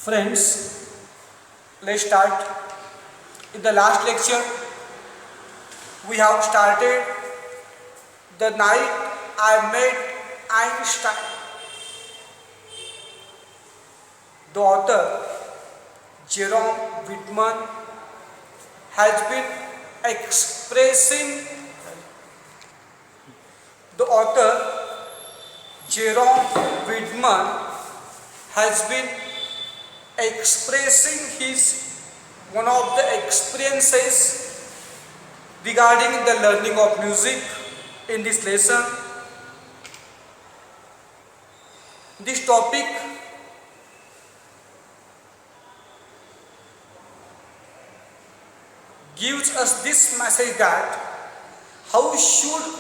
Friends, let's start. In the last lecture, we have started the night I met Einstein. The author, Jerome Whitman, has been expressing the author, Jerome Whitman, has been expressing one of the experiences regarding the learning of music in this lesson. This topic gives us this message that how should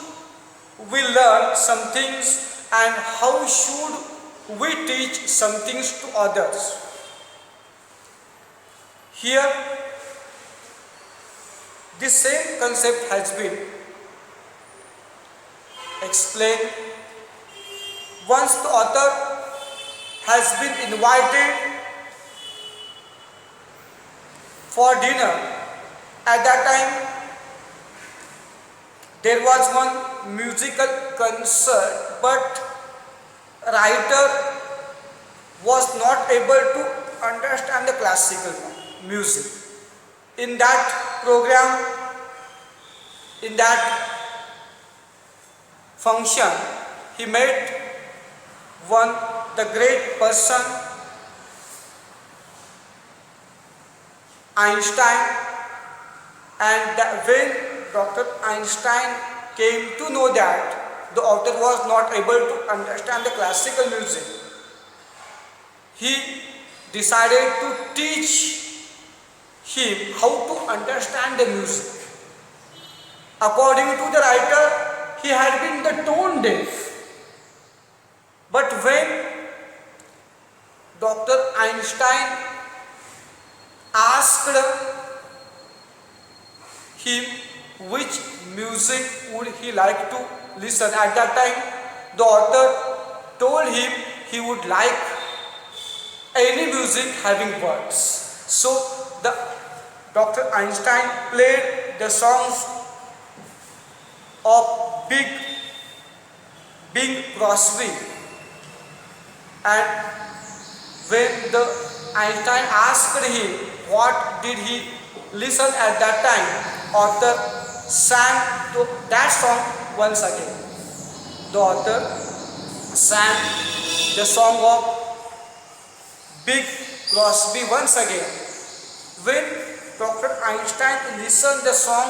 we learn some things and how should we teach some things to others. Here, the same concept has been explained. Once the author has been invited for dinner. At that time, there was one musical concert, but writer was not able to understand the classical music. In that program, in that function, he met the great person, Einstein, and when Dr. Einstein came to know that the author was not able to understand the classical music, he decided to teach him how to understand the music. According to the writer, he had been the tone deaf. But when Dr. Einstein asked him which music would he like to listen, at that time the author told him he would like any music having words. So Dr. Einstein played the songs of Bing Crosby, and when the Einstein asked him what did he listen at that time, author sang that song once again. The author sang the song of Bing Crosby once again. When Dr. Einstein listened the song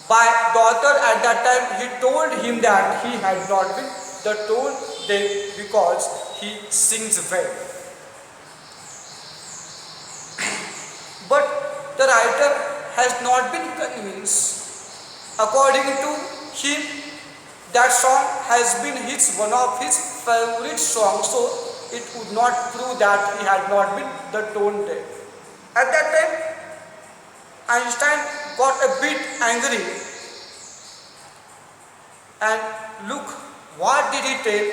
by the author at that time, he told him that he had not been the tone deaf because he sings well. But the writer has not been convinced. According to him, that song has been one of his favorite songs, so it would not prove that he had not been the tone deaf. At that time, Einstein got a bit angry, and look what did he tell,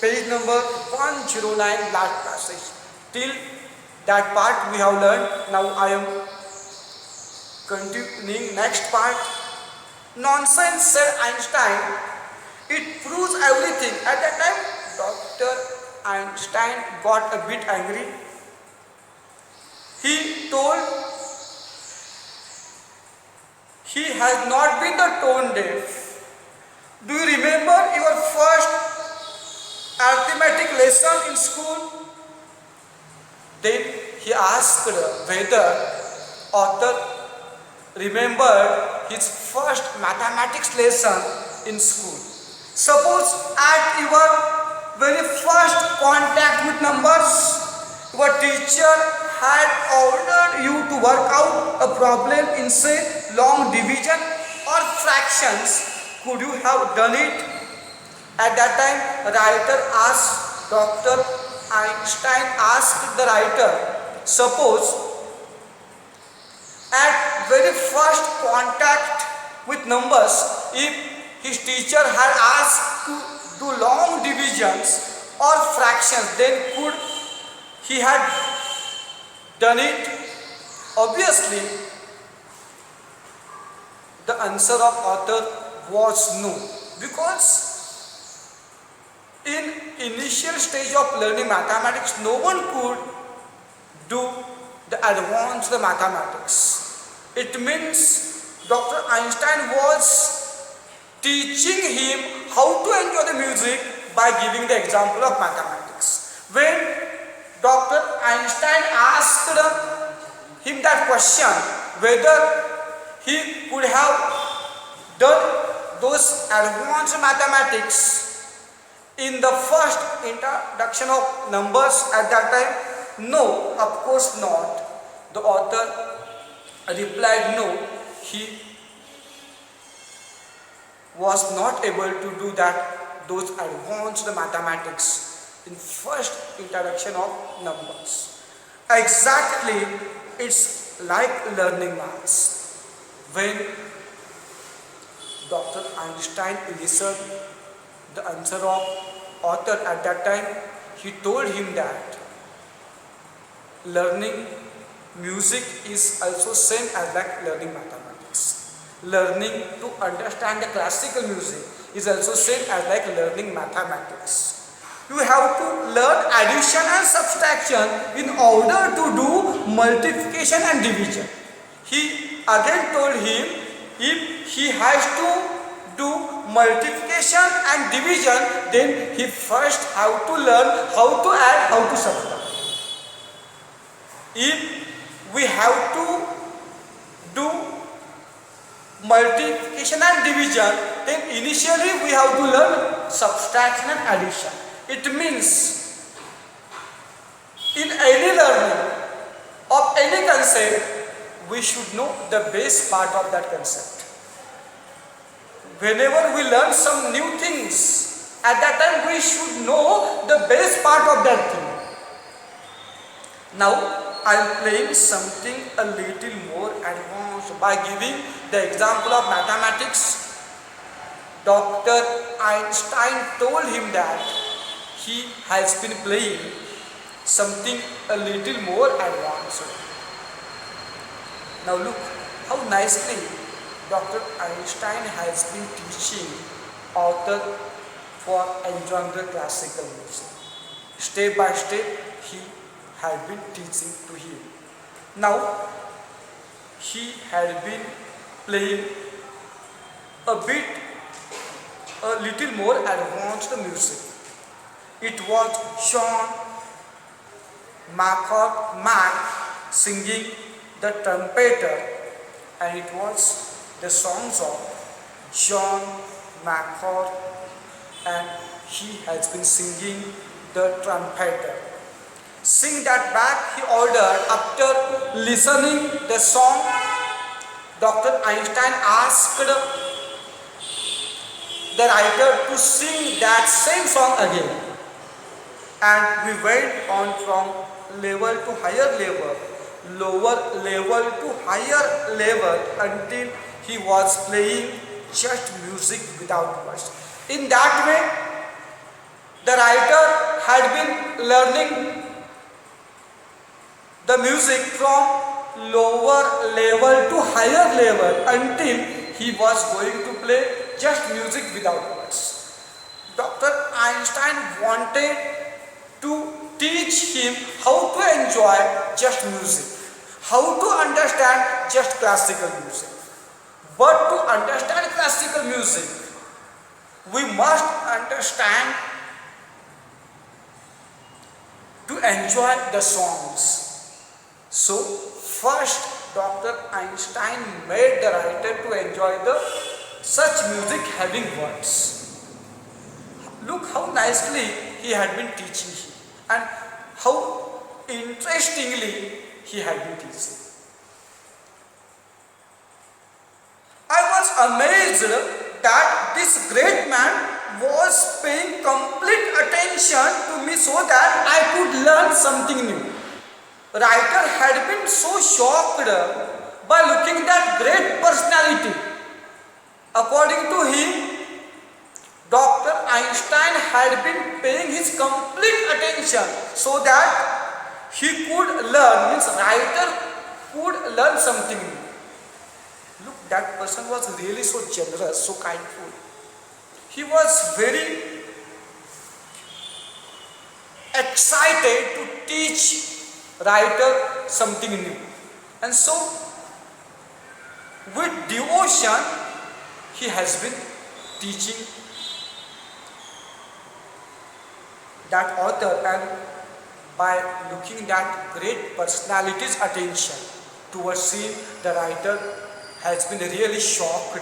page number 109, last passage. Till that part we have learned. Now I am continuing next part. Nonsense, said Einstein. It proves everything. At that time, Dr. Einstein got a bit angry. He told he has not been the tone deaf. Do you remember your first arithmetic lesson in school? Then he asked whether author remembered his first mathematics lesson in school. Suppose at your very first contact with numbers, your teacher had ordered you to work out a problem in, say, long division or fractions. Could you have done it? At that time, the writer asked, Dr. Einstein asked the writer, suppose at very first contact with numbers, if his teacher had asked to do long divisions or fractions, then could he had done it? Obviously, the answer of author was no, because in initial stage of learning mathematics, no one could do the advanced mathematics. It means Dr. Einstein was teaching him how to enjoy the music by giving the example of mathematics. When Dr. Einstein asked him that question, whether he could have done those advanced mathematics in the first introduction of numbers at that time, no, of course not. The author replied no, he was not able to do that, those advanced mathematics in first introduction of numbers. Exactly, it's like learning maths. When Dr. Einstein listened the answer of author at that time, he told him that learning music is also same as like learning mathematics. Learning to understand the classical music is also same as like learning mathematics. You have to learn addition and subtraction in order to do multiplication and division. He again told him, if he has to do multiplication and division, then he first have to learn how to add, how to subtract. If we have to do multiplication and division, then initially we have to learn subtraction and addition. It means in any learning of any concept, we should know the base part of that concept. Whenever we learn some new things, at that time we should know the base part of that thing. Now I am playing something a little more advanced by giving the example of mathematics. Dr. Einstein told him that he has been playing something a little more advanced. Now look how nicely Dr. Einstein has been teaching author for enjoying the classical music. Step by step he had been teaching to him. Now he had been playing a little more advanced music. It was John Mack singing the trumpeter, and it was the songs of John McCord, and he has been singing the trumpeter. Sing that back, he ordered. After listening the song, Dr. Einstein asked the writer to sing that same song again. And we went on from level to higher level, lower level to higher level, until he was playing just music without words. In that way, the writer had been learning the music from lower level to higher level until he was going to play just music without words. Dr. Einstein wanted to teach him how to enjoy just music, how to understand just classical music. But to understand classical music, we must understand to enjoy the songs. So first Dr. Einstein made the writer to enjoy the such music having words. Look how nicely he had been teaching him, and how interestingly he had been teaching. I was amazed that this great man was paying complete attention to me so that I could learn something new. Writer had been so shocked by looking at great personality. According to him, Dr. Einstein had been paying his complete attention so that he could learn, means writer could learn something new. Look, that person was really so generous, so kindful. He was very excited to teach writer something new. And so, with devotion, he has been teaching that author, and by looking at great personality's attention towards him, the writer has been really shocked.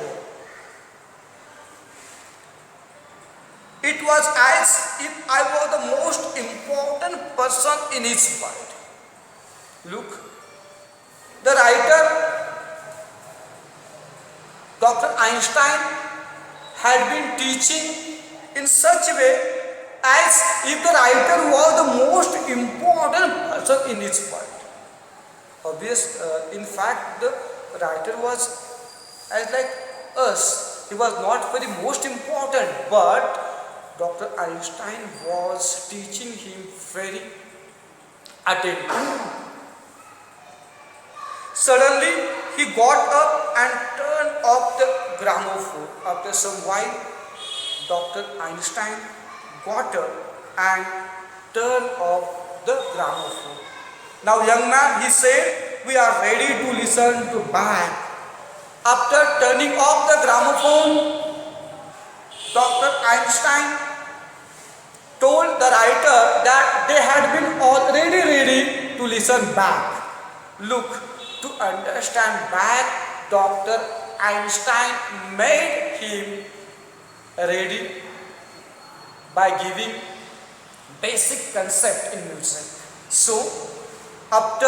It was as if I was the most important person in his world. Look, the writer, Dr. Einstein, had been teaching in such a way as if the writer was the most important person in his world. In fact, the writer was as like us. He was not very most important, but Dr. Einstein was teaching him very attentively. Suddenly, he got up and turned off the gramophone. After some while, Dr. Einstein got up and turned off the gramophone. Now, young man, he said, we are ready to listen to Bach. After turning off the gramophone, Dr. Einstein told the writer that they had been already ready to listen back. Look, to understand Bach, Dr. Einstein made him ready by giving basic concept in music. So, after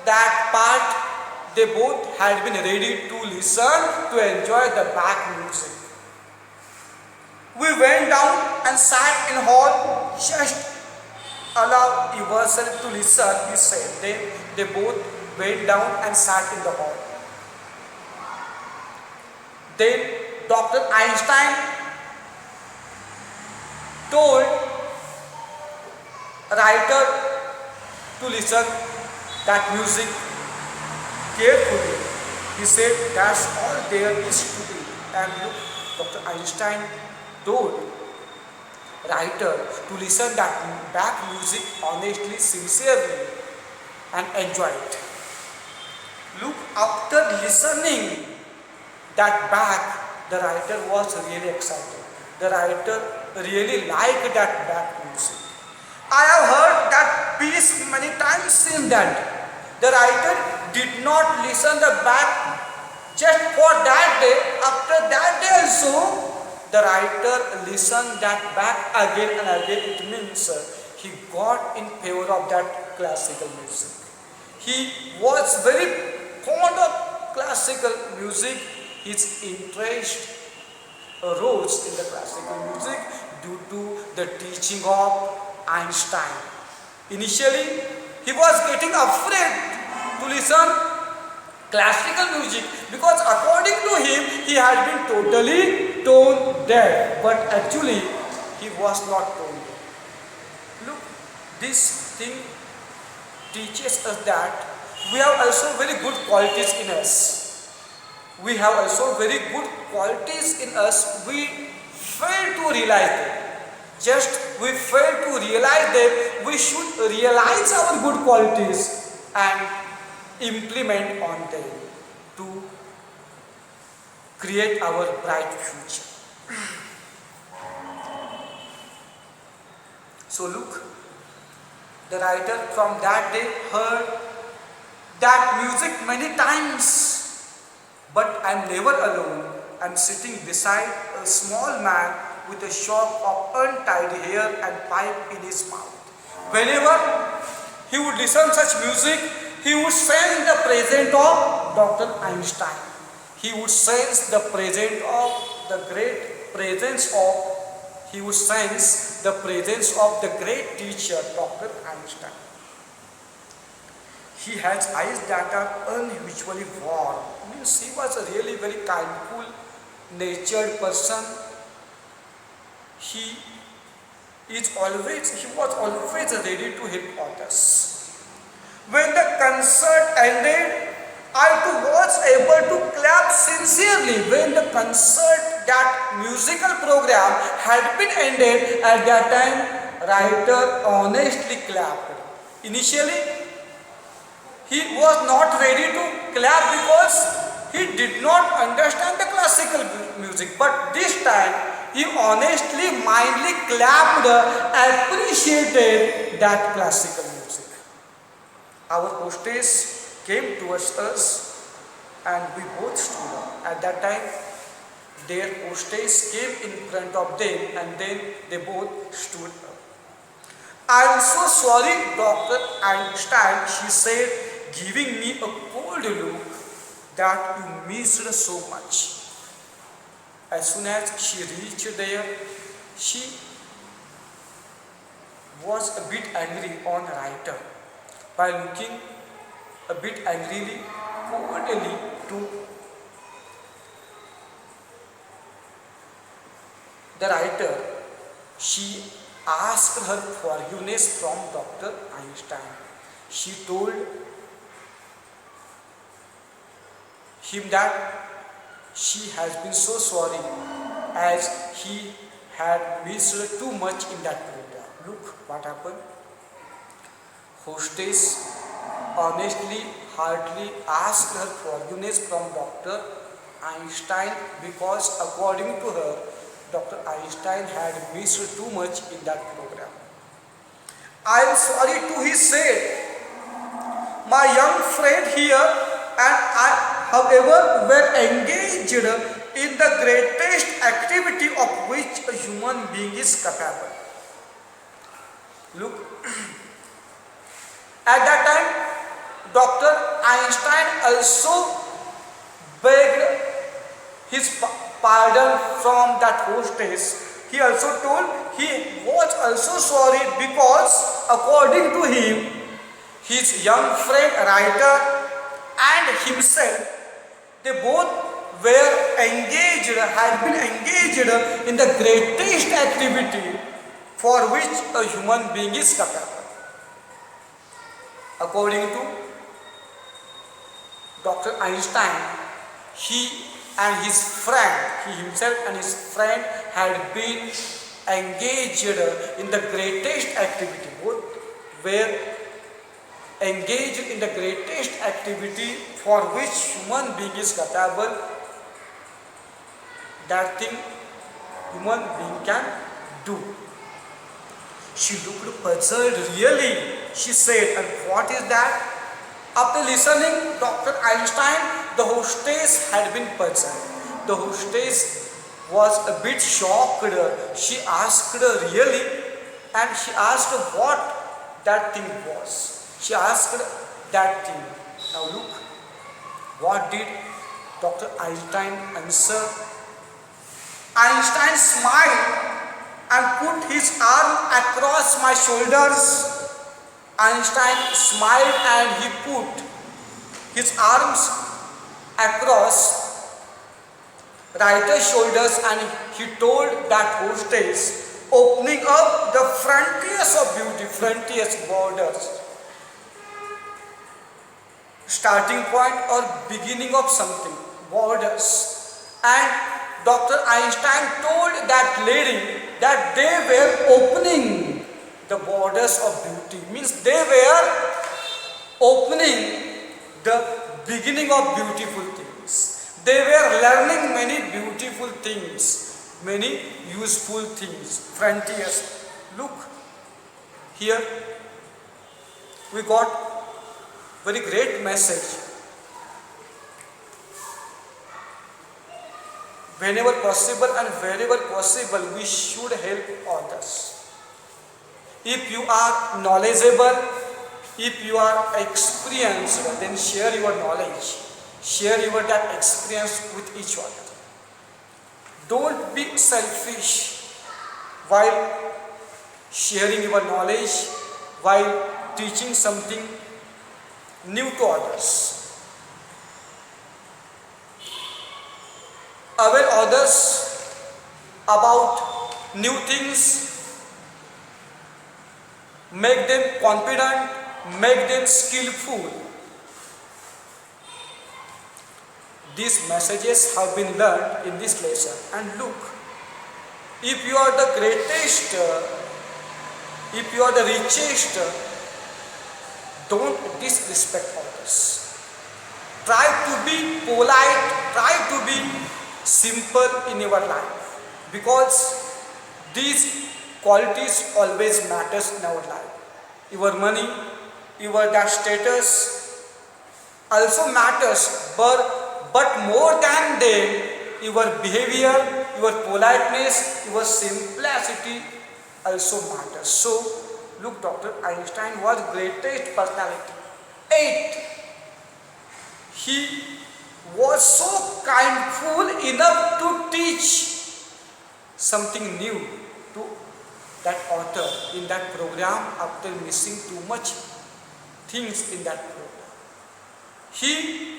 that part, they both had been ready to listen, to enjoy the Bach music. We went down and sat in hall, just allow yourself to listen, he said. They both went down and sat in the hall. Then Dr. Einstein told writer to listen that music carefully. He said, that's all there is to it. And look, Dr. Einstein told writer to listen that Bach music honestly, sincerely, and enjoy it. Look, after listening that Bach, the writer was really excited. The writer really liked that Bach music. I have heard that piece many times since that. The writer did not listen the Bach just for that day. After that day also, the writer listened that Bach again and again. It means he got in favor of that classical music. He was very fond of classical music. His interest arose in the classical music due to the teaching of Einstein. Initially, he was getting afraid to listen classical music because according to him, he had been totally tone deaf. But actually, he was not tone deaf. Look, this thing teaches us that we have also very good qualities in us. We have also very good qualities in us. We fail to realize them. Just we fail to realize them. We should realize our good qualities and implement on them to create our bright future. So look, the writer from that day heard that music many times. But I am never alone. I am sitting beside a small man with a shock of untied hair and pipe in his mouth. Whenever he would listen such music, he would sense the presence of Dr. Einstein. He would sense the presence of the great presence of, he would sense the presence of the great teacher, Dr. Einstein. He has eyes that are unusually warm. Means he was a really very kindful, natured person. He was always ready to help others. When the concert ended, I too was able to clap sincerely. When the concert, that musical program had been ended, at that time, writer honestly clapped. Initially, he was not ready to clap because he did not understand the classical music. But this time, he honestly, mindly clapped, appreciated that classical music. Our hostess came towards us and we both stood up. At that time, their hostess came in front of them and then they both stood up. I am so sorry, Dr. Einstein, she said, giving me a cold look, that you missed so much. As soon as she reached there, she was a bit angry on writer by looking a bit angrily, coldly to the writer. She asked her forgiveness from Dr. Einstein. She told him that she has been so sorry as he had missed too much in that program. Look what happened. Hostess honestly, heartily asked her forgiveness from Dr. Einstein because according to her, Dr. Einstein had missed too much in that program. I am sorry too, he said. My young friend here and I, however, were engaged in the greatest activity of which a human being is capable. Look, at that time, Dr. Einstein also begged his pardon from that hostess. He also told he was also sorry because according to him, his young friend writer and himself, they both were engaged, had been engaged in the greatest activity for which a human being is capable. According to Dr. Einstein, he and his friend, he himself and his friend had been engaged in the greatest activity. Both were engaged in the greatest activity for which human being is capable. That thing human being can do. She looked puzzled, really, she said, and what is that? After listening Dr. Einstein, the hostess had been puzzled. The hostess was a bit shocked. She asked really, and she asked what that thing was. She asked that thing. Now look, what did Dr. Einstein answer? Einstein smiled and put his arm across my shoulders. Einstein smiled and he put his arms across writer's shoulders and he told that hostess, opening up the frontiers of beauty, frontiers, borders, starting point or beginning of something, borders. And Dr. Einstein told that lady that they were opening the borders of beauty, means they were opening the beginning of beautiful things. They were learning many beautiful things, many useful things, frontiers. Look, here we got very great message. Whenever possible and wherever possible, we should help others. If you are knowledgeable, if you are experienced, then share your knowledge, share your that experience with each other. Don't be selfish while sharing your knowledge, while teaching something new to others. Aware others about new things, make them confident, make them skillful. These messages have been learned in this lesson. And look, if you are the greatest, if you are the richest, don't disrespect others. Try to be polite, try to be simple in your life, because these qualities always matters in our life. Your money, your that status also matters, but more than them, your behavior, your politeness, your simplicity also matters. So look, Dr. Einstein was greatest personality. 8. He was so kindful enough to teach something new to that author in that program after missing too much things in that program. He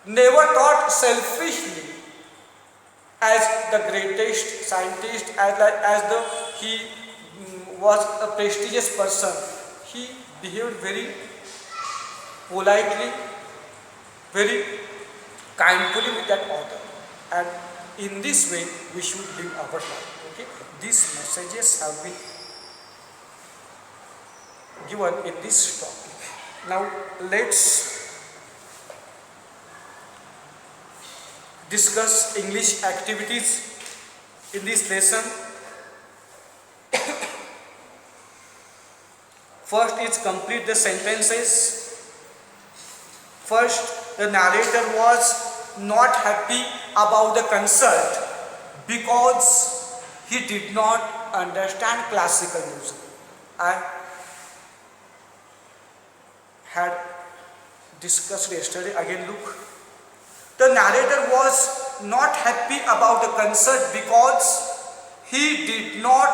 never thought selfishly as the greatest scientist, he was a prestigious person. He behaved very politely, very kindly with that author, and in this way we should live our life. Okay, these messages have been given in this topic. Now let's discuss English activities in this lesson. First is complete the sentences. First, the narrator was not happy about the concert because he did not understand classical music. I had discussed yesterday. Again, look. The narrator was not happy about the concert because he did not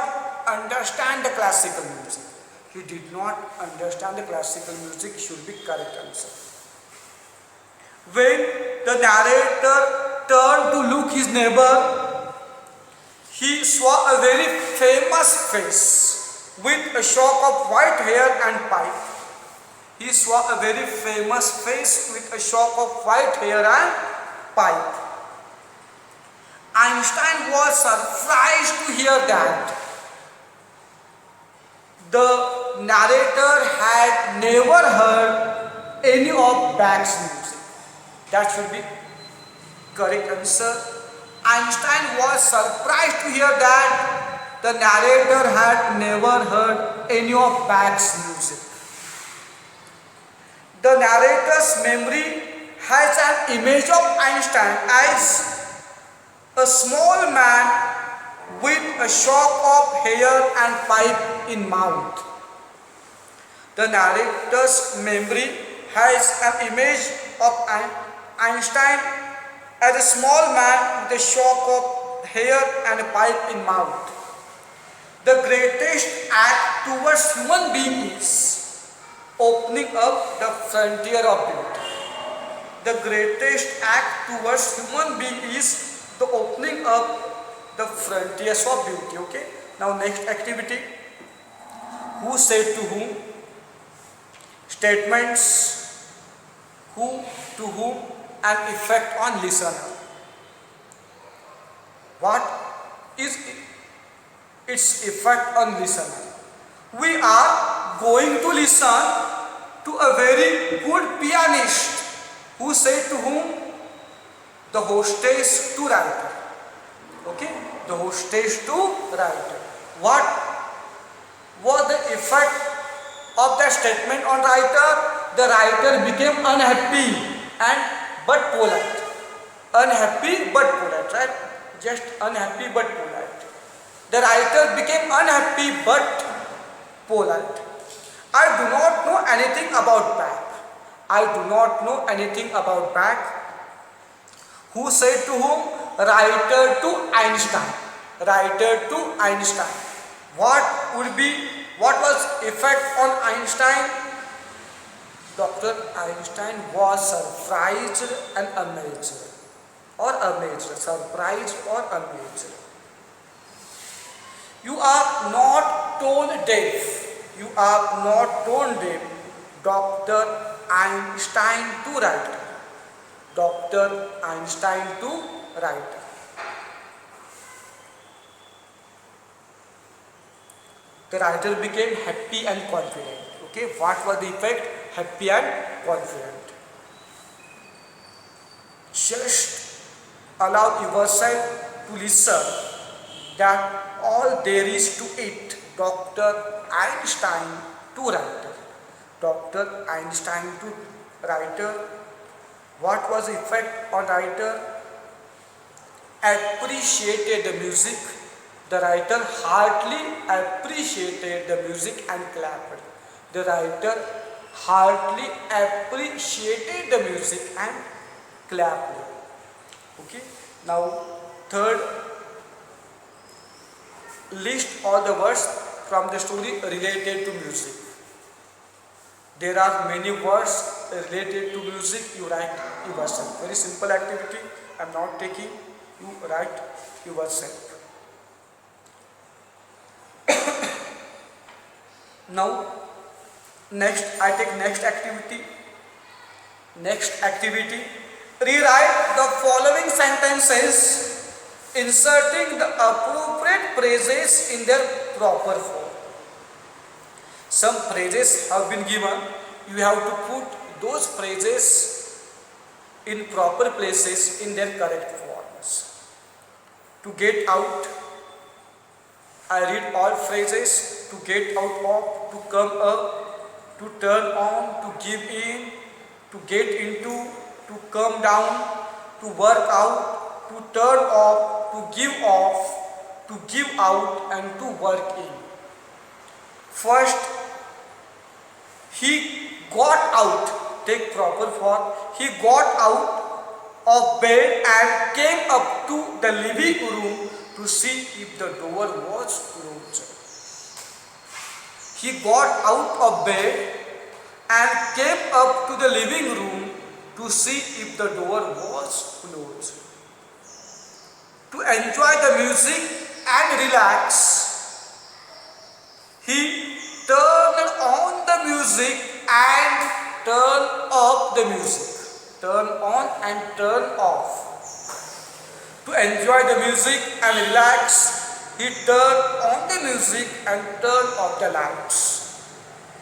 understand the classical music. He did not understand the classical music should be correct answer. When the narrator turned to look his neighbor, he saw a very famous face with a shock of white hair and pipe. He saw a very famous face with a shock of white hair and pipe. Einstein was surprised to hear that. The narrator had never heard any of Bach's music. That should be correct answer. Einstein was surprised to hear that the narrator had never heard any of Bach's music. The narrator's memory has an image of Einstein as a small man with a shock of hair and pipe in mouth. The narrator's memory has an image of Einstein as a small man with a shock of hair and a pipe in mouth. The greatest act towards human being is opening up the frontier of beauty. The greatest act towards human being is the opening up the frontiers of beauty. Okay. Now next activity. Who said to whom? Statements. Who to whom and effect on listener. What is its effect on listener? We are going to listen to a very good pianist. Who said to whom? The hostess to writer. Okay, the hostess to writer. What was the effect of that statement on writer? The writer became unhappy but polite. Unhappy but polite, right? Just unhappy but polite. The writer became unhappy but polite. I do not know anything about Bach. I do not know anything about Bach. Who said to whom? Writer to Einstein. Writer to Einstein. What was effect on Einstein? Dr. Einstein was surprised and amazed. Surprised or amazed. You are not tone deaf. You are not tone deaf. Dr. Einstein to writer. Dr. Einstein to writer. The writer became happy and confident. Okay, what was the effect? Happy and confident. Just allow yourself to listen that all there is to it. Dr. Einstein to writer. Dr. Einstein to writer. What was the effect on writer? Appreciated the music. The writer heartily appreciated the music and clapped. The writer heartily appreciated the music and clapped. Okay. Now, third, list all the words from the story related to music. There are many words related to music. You write yourself. Very simple activity. I am not taking. You write yourself. Now, next, I take next activity. Next activity. Rewrite the following sentences, inserting the appropriate phrases in their proper form. Some phrases have been given. You have to put those phrases in proper places in their correct forms. To get out, I read all phrases. To get out of, to come up, to turn on, to give in, to get into, to come down, to work out, to turn off, to give off, to give out, and to work in. First, he got out. Take proper form. He got out of bed and came up to the living room to see if the door was closed. He got out of bed and came up to the living room to see if the door was closed. To enjoy the music and relax, he turned on the music and turned off the music. Turn on and turn off. To enjoy the music and relax, he turned on the music and turned off the lights.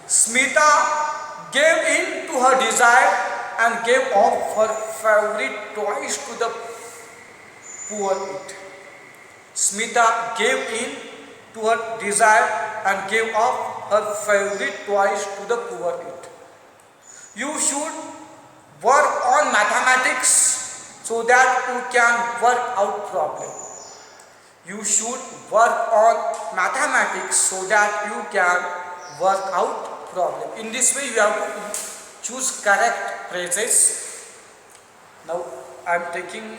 Smita gave in to her desire and gave off her favorite toys to the poor it. Smita gave in to her desire and gave off her favorite toys to the poor it. You should work on mathematics so that you can work out problem. You should work on mathematics so that you can work out problem. In this way, you have to choose correct phrases. Now, I am taking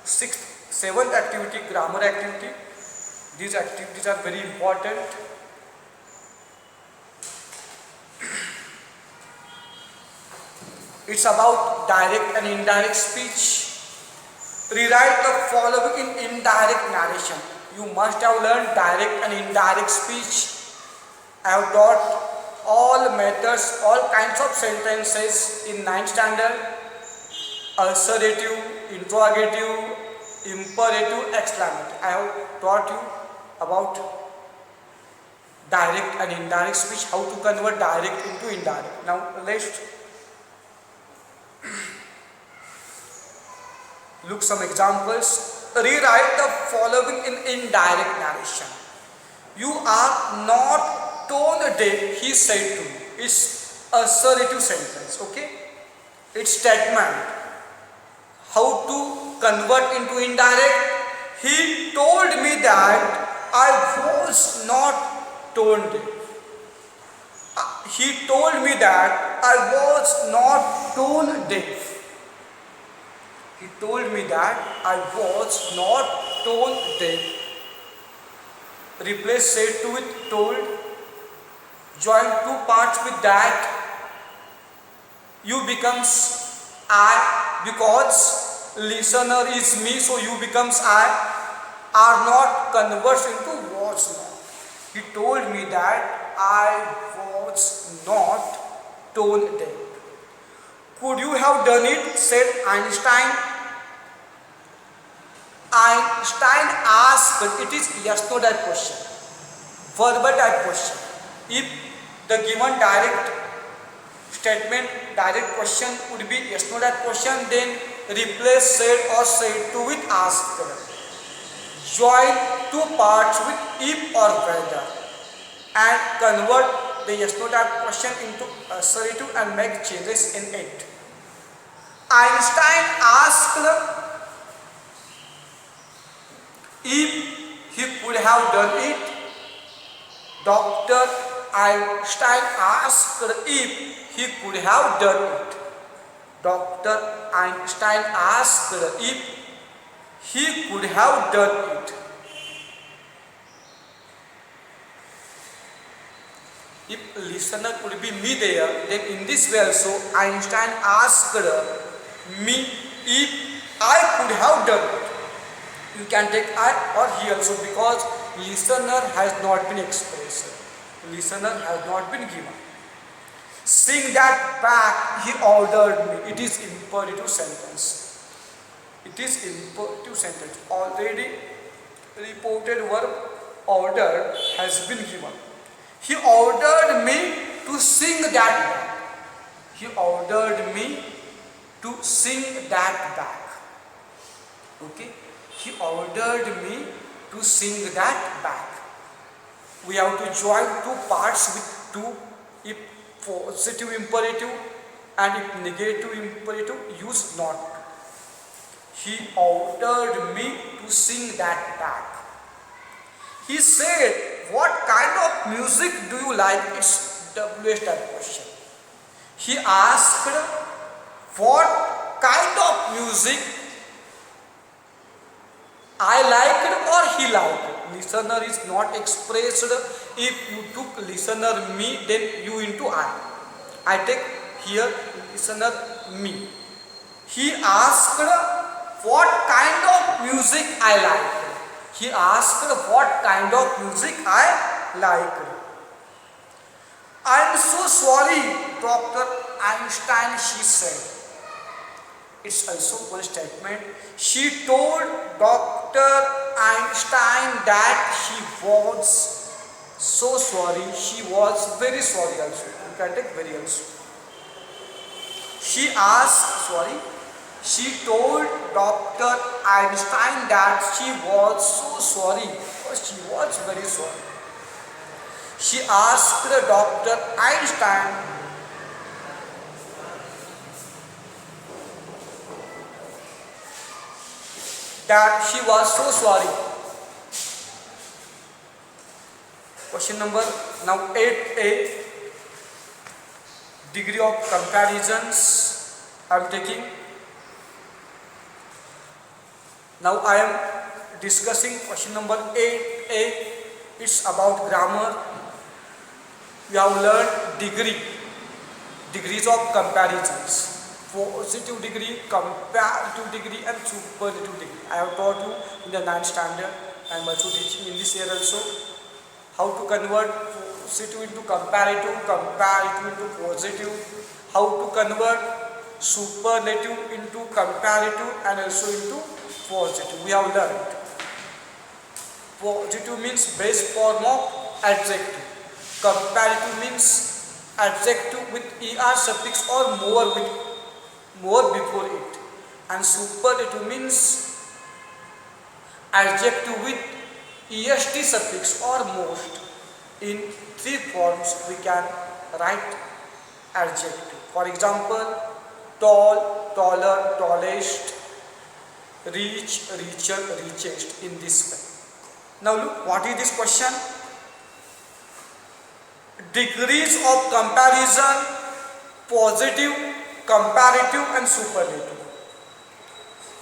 seventh activity, grammar activity. These activities are very important. It's about direct and indirect speech. Rewrite the following in indirect narration. You must have learned direct and indirect speech. I have taught all methods, all kinds of sentences in 9th standard. Assertive, interrogative, imperative, exclamative. I have taught you about direct and indirect speech, how to convert direct into indirect. Now let's look some examples. Rewrite the following in indirect narration. You are not tone deaf, he said to me. It's assertive sentence, okay? It's statement. How to convert into indirect? He told me that I was not tone deaf. He told me that I was not tone deaf. He told me that I was not tone deaf. Replace said to with told. Join two parts with that. You becomes I because listener is me, so you becomes I. Are not converts into was not. He told me that I was not tone deaf. Could you have done it? Said Einstein. Einstein asked, it is yes no that question, verbal that question. If the given direct statement, direct question would be yes no that question, then replace said or said to with asked. Join two parts with if or whether and convert the yes no that question into assertive and make changes in it. Einstein asked if he could have done it. Dr. Einstein asked if he could have done it. Dr. Einstein asked if he could have done it. If listener would be me there, then in this way also Einstein asked me if I could have done it. You can take I or he also, because listener has not been expressed. Listener has not been given. Sing that back, he ordered me. It is imperative sentence. It is imperative sentence. Already reported verb ordered has been given. He ordered me to sing that back. He ordered me to sing that back. Okay? He ordered me to sing that back. We have to join two parts with two, if positive imperative and if negative imperative, use not. He ordered me to sing that back. He said, what kind of music do you like? It's WH that question. He asked, what kind of music I liked or he liked. Listener is not expressed. If you took listener me, then you into I. I take here listener me. He asked what kind of music I liked. He asked what kind of music I liked. I am so sorry, Dr. Einstein, she said. It's also one statement. She told Dr. Einstein that she was so sorry. She was very sorry also. You can take very also. She told Dr. Einstein that she was so sorry because she was very sorry. She asked Dr. Einstein that she was so sorry. Question number now 8a. Degree of comparisons I am taking. Now I am discussing question number 8a. It's about grammar. We have learned degrees of comparisons. Positive degree, comparative degree and superlative degree. I have taught you in the 9th standard. I am also teaching in this year also how to convert positive into comparative, comparative into positive, how to convert superlative into comparative and also into positive. We have learned. Positive means base form of adjective. Comparative means adjective with er suffix or more before it, and superlative means adjective with est suffix or most. In 3 forms we can write adjective. For example, tall, taller, tallest, reach, reacher, richest, in this way. Now look, what is this question? Degrees of comparison, positive, comparative and superlative.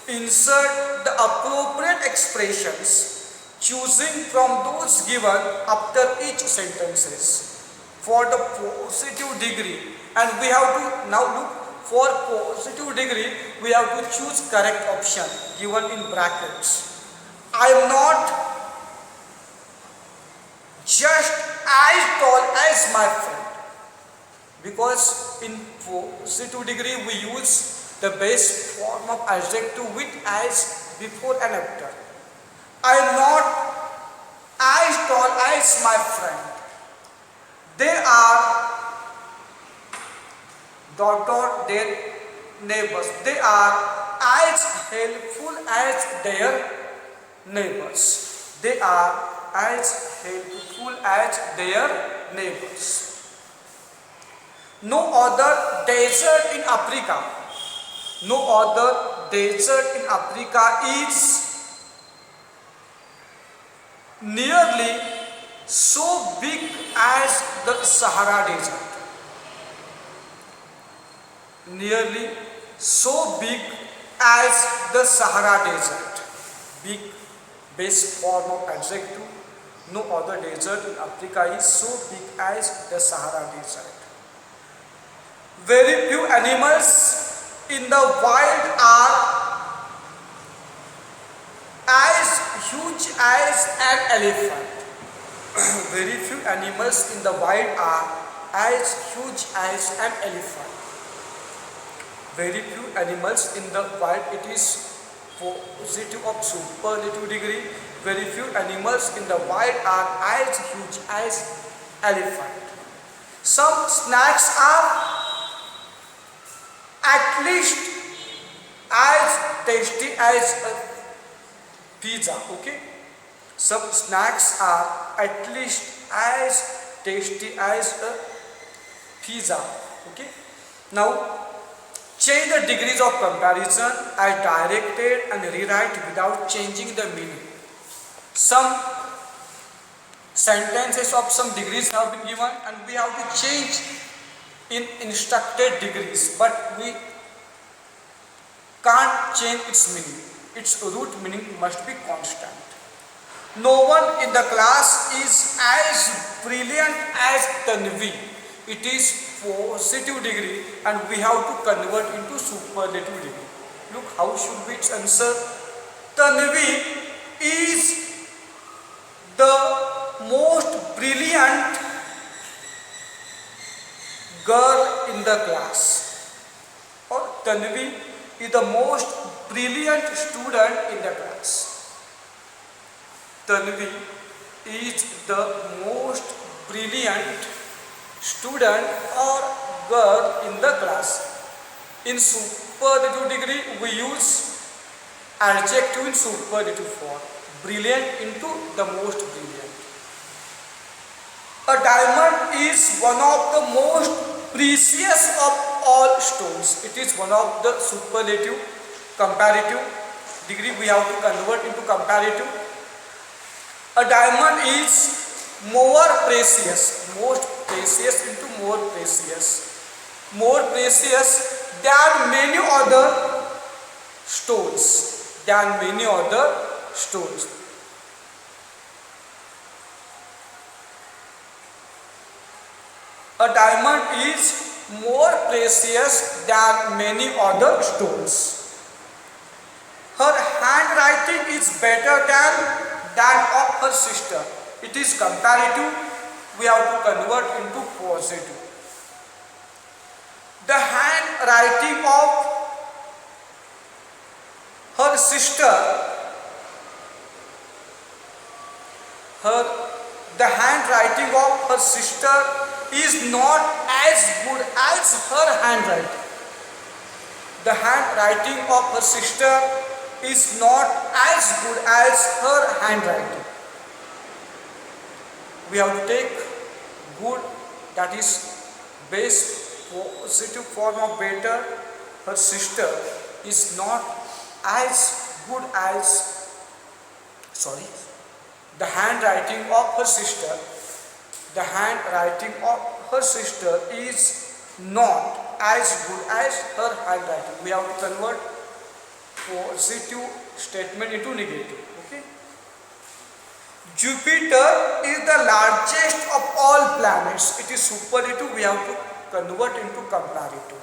Insert the appropriate expressions choosing from those given after each sentences for the positive degree, and we have to now look for positive degree. We have to choose correct option given in brackets. I am not just as tall as my friend. because in positive degree we use the base form of adjective with as before and after. I not as tall as my friend. They are their neighbors. They are as helpful as their neighbors. They are as helpful as their neighbors. No other desert in Africa. No other desert in Africa is nearly so big as the Sahara Desert. Nearly so big as the Sahara Desert. Big base form of adjective. No other desert in Africa is so big as the Sahara Desert. Very few animals in the wild are as huge as an elephant. Very few animals in the wild are as huge as an elephant. Very few animals in the wild, it is positive of superlative degree. Very few animals in the wild are as huge as elephant. Some snacks are at least as tasty as a pizza. Okay, some snacks are at least as tasty as a pizza. Okay, now change the degrees of comparison as directed and rewrite without changing the meaning. Some sentences of some degrees have been given and we have to change in instructed degrees, but we can't change its meaning. Its root meaning must be constant. No one in the class is as brilliant as Tanvi. It is positive degree and we have to convert into superlative degree. Look, how should we answer? Tanvi is the most brilliant girl in the class, or Tanvi is the most brilliant student in the class. Tanvi is the most brilliant student or girl in the class. In superlative degree we use adjective in superlative form. Brilliant into the most brilliant. A diamond is one of the most precious of all stones. It is one of the superlative. Comparative degree we have to convert into comparative. A diamond is more precious. Most precious into more precious. More precious than many other stones. Than many other stones. A diamond is more precious than many other stones. Her handwriting is better than that of her sister. It is comparative. We have to convert into positive. The handwriting of her sister, the handwriting of her sister is not as good as her handwriting. The handwriting of her sister is not as good as her handwriting. We have to take good, that is base positive form of better. Her sister is not as good as, the handwriting of her sister. The handwriting of her sister is not as good as her handwriting. We have to convert positive statement into negative. Okay. Jupiter is the largest of all planets. It is superlative. We have to convert into comparative.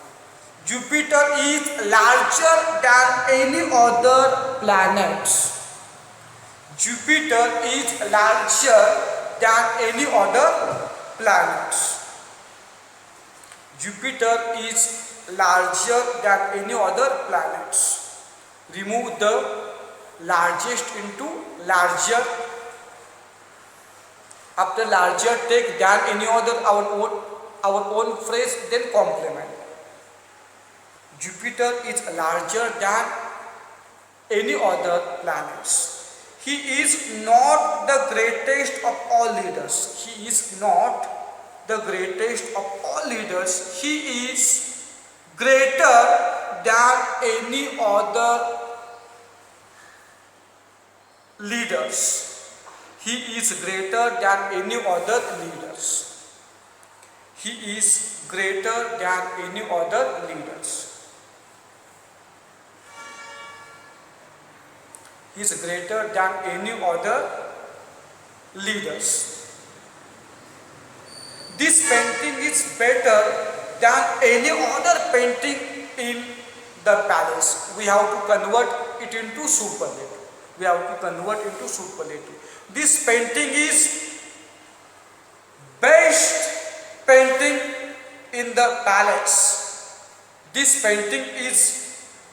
Jupiter is larger than any other planets. Jupiter is larger than any other planets. Jupiter is larger than any other planets. Remove the largest into larger. After larger, take than any other, our own phrase, then complement. Jupiter is larger than any other planets. He is not the greatest of all leaders. He is not the greatest of all leaders. He is greater than any other leaders. He is greater than any other leaders. He is greater than any other leaders. He is greater than any other leaders. This painting is better than any other painting in the palace. We have to convert it into superlative. We have to convert into superlative. This painting is best painting in the palace. This painting is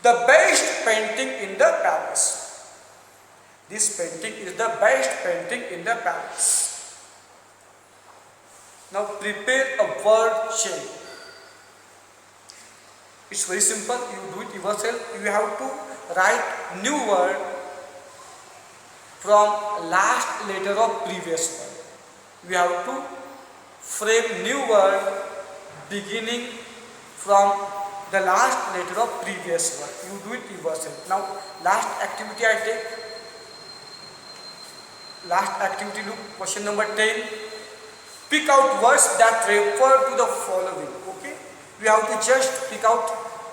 the best painting in the palace. This painting is the best painting in the palace. Now prepare a word chain. It's very simple. You do it yourself. You have to write new word from last letter of previous word. You have to frame new word beginning from the last letter of previous word. You do it yourself. Now last activity I take. Last activity, look, question number 10. Pick out words that refer to the following. Okay, we have to just pick out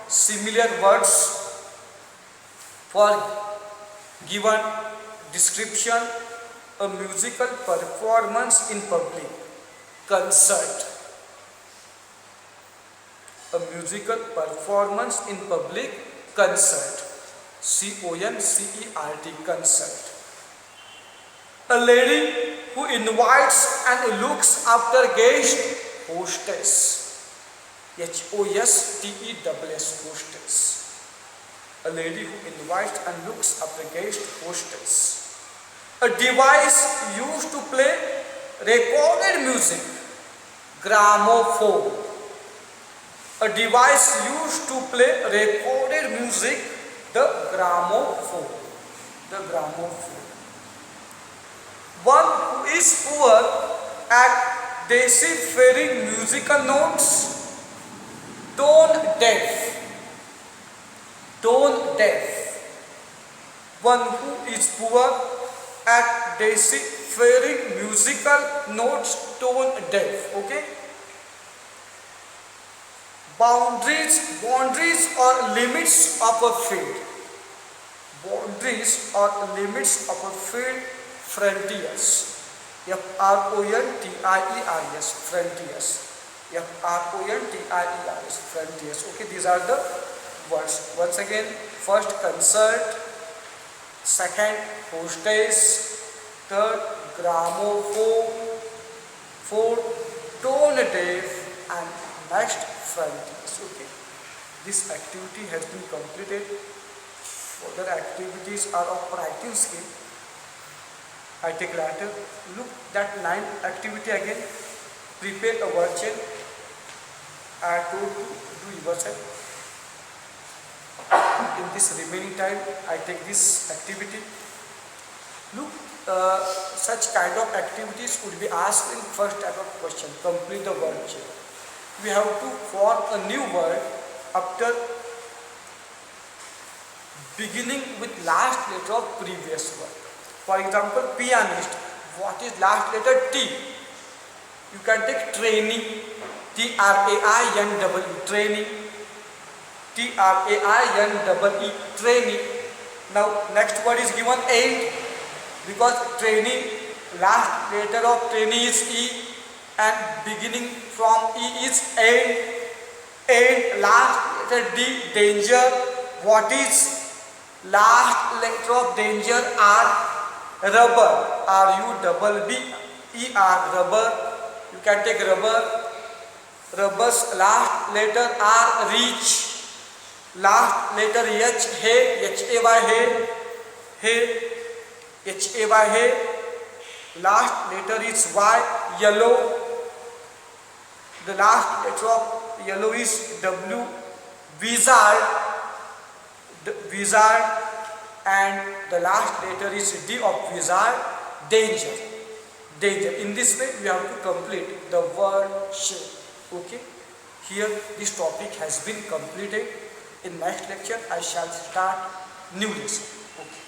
similar words for given description. A musical performance in public. Concert. A musical performance in public. Concert. C-O-N-C-E-R-T. Concert. A lady who invites and looks after guest. Hostess. H-O-S-T-E-S-S. Hostess. A lady who invites and looks after guest. Hostess. A device used to play recorded music. Gramophone. A device used to play recorded music. The gramophone. The gramophone. One who is poor at deciphering musical notes. Tone deaf. Tone deaf. One who is poor at deciphering musical notes. Tone deaf. Okay. Boundaries or limits of a field. Boundaries or limits of a field. Frontiers. F-R-O-N-T-I-E-R-S. Frontiers. F-R-O-N-T-I-E-R-S. Frontiers. Okay, these are the words. Once again, first concert, second hostess, third gramophone, fourth tone deaf, and next frontiers. Okay, this activity has been completed. Further activities are of writing skill. I take later. Look that 9th activity again. Prepare a word chain. I told you do yourself. In this remaining time, I take this activity. Look, such kind of activities would be asked in first type of question. Complete the word chain. We have to form a new word after beginning with last letter of previous word. For example, pianist. What is last letter? T. You can take training. T-R-A-I-N-E-E. Training. T-R-A-I-N-E-E. Training. Now next word is given end, because training, last letter of training is E and beginning from E is end. End, last letter D, danger. What is last letter of danger? R. Rubber. R-U-B-B-E-R. Rubber. You can take rubber. robust. Last letter R, reach. Last letter H, hay, H-A-Y, hay, H-A-Y, hay. Last letter is Y, yellow. The last letter of yellow is W, wizard, wizard. And the last letter is D of wizard, danger, danger. In this way we have to complete the word shape. Okay, here this topic has been completed. In next lecture I shall start new lesson. Okay.